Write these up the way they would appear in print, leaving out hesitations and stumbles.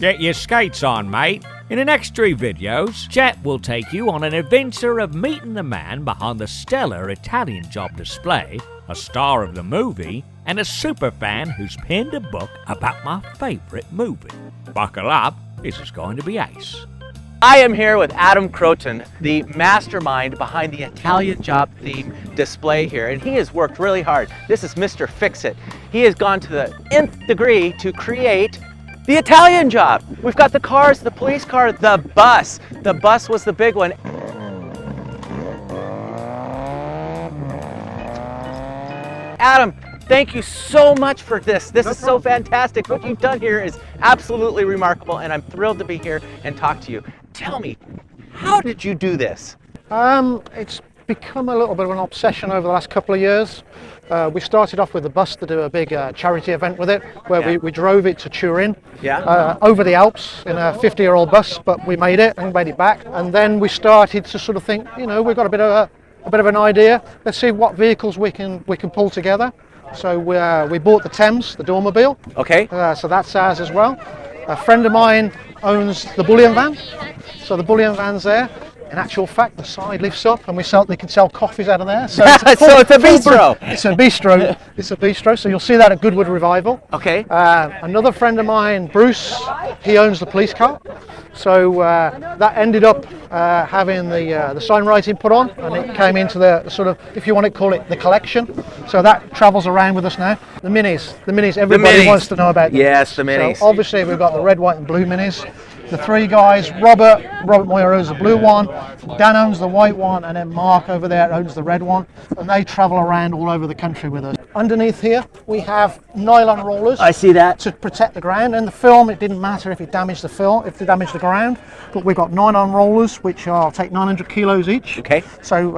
Get your skates on, mate. In the next 3 videos, Jet will take you on an adventure of meeting the man behind the stellar Italian job display, a star of the movie, and a superfan who's penned a book about my favorite movie. Buckle up, this is going to be ace. I am here with Adam Croton, the mastermind behind the Italian job theme display here, and he has worked really hard. This is Mr. Fix-It. He has gone to the nth degree to create the Italian job. We've got the cars, the police car, the bus. The bus was the big one. Adam, thank you so much for this. This is so fantastic. What you've done here is absolutely remarkable, and I'm thrilled to be here and talk to you. Tell me, how did you do this? It's become a little bit of an obsession over the last couple of years. We started off with the bus to do a big charity event with it, where we drove it to Turin, over the Alps in a 50-year-old bus, but we made it and made it back. And then we started to sort of think, you know, we've got a bit of an idea. Let's see what vehicles we can pull together. So we bought the Thames, the Dormobile. Okay. So that's ours as well. A friend of mine owns the Bullion van, so the Bullion van's there. In actual fact, the side lifts up, and we can sell coffees out of there. So it's a bistro. It's a bistro. It's a bistro. So you'll see that at Goodwood Revival. Okay. Another friend of mine, Bruce, he owns the police car. So that ended up having the sign writing put on, and it came into the sort of, if you want to call it, the collection. So that travels around with us now. The minis. Everybody wants to know about them. Yes, the minis. So obviously we've got the red, white, and blue minis. The 3 guys, Robert Moyer owns the blue one, Dan owns the white one, and then Mark over there owns the red one, and they travel around all over the country with us. Underneath here we have nylon rollers. I see that. To protect the ground. In the film it didn't matter if it damaged the damaged the ground, but we've got nylon rollers which take 900 kilos each. Okay. So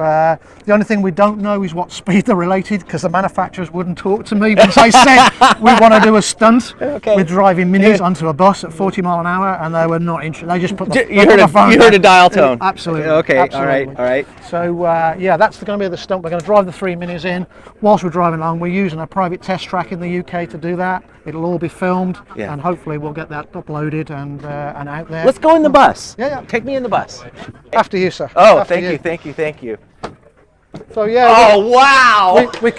the only thing we don't know is what speed they're related, because the manufacturers wouldn't talk to me once I said we want to do a stunt. Okay. We're driving minis onto a bus at 40 miles an hour, and they were not interested. They just put the phone. You heard a dial tone. Absolutely. Okay. Absolutely. All right. So yeah, that's going to be the stunt. We're going to drive the 3 minis in. Whilst we're driving along, we're using a private test track in the UK to do that. It'll all be filmed, and hopefully we'll get that uploaded and out there. Let's go in the bus. Yeah. Take me in the bus. After you, sir. Oh, thank you. So yeah. Oh wow! We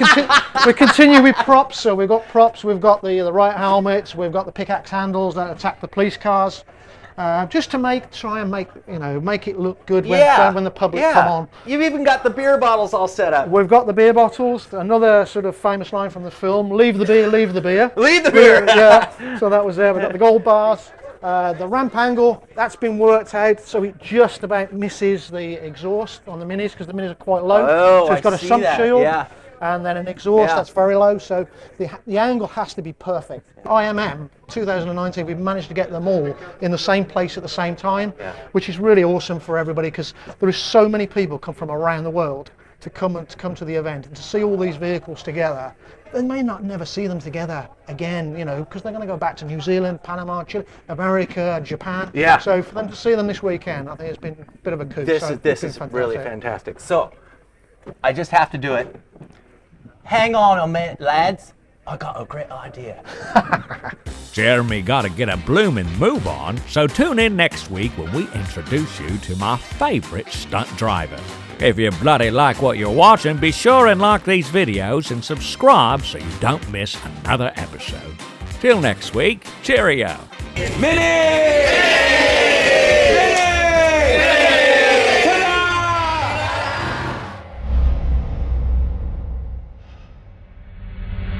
continue with props. So we've got props. We've got the right helmets. We've got the pickaxe handles that attack the police cars. Just to try and make it look good when the public come on. You've even got the beer bottles all set up. We've got the beer bottles. Another sort of famous line from the film: "Leave the beer, leave the beer." Leave the beer. Yeah. So that was there. We've got the gold bars. The ramp angle, that's been worked out so it just about misses the exhaust on the minis, because the minis are quite low. Oh, so it's got a sump shield and then an exhaust that's very low, so the angle has to be perfect. IMM 2019, we've managed to get them all in the same place at the same time, which is really awesome for everybody, because there is so many people come from around the world to come to the event, and to see all these vehicles together. They may not never see them together again, you know, because they're going to go back to New Zealand, Panama, Chile, America, Japan. Yeah. So for them to see them this weekend, I think it's been a bit of a coup. This is really fantastic. So I just have to do it. Hang on a minute, lads. I got a great idea. Jeremy got to get a bloomin' move on, so tune in next week when we introduce you to my favorite stunt driver. If you bloody like what you're watching, be sure and like these videos and subscribe so you don't miss another episode. Till next week, cheerio. Mini!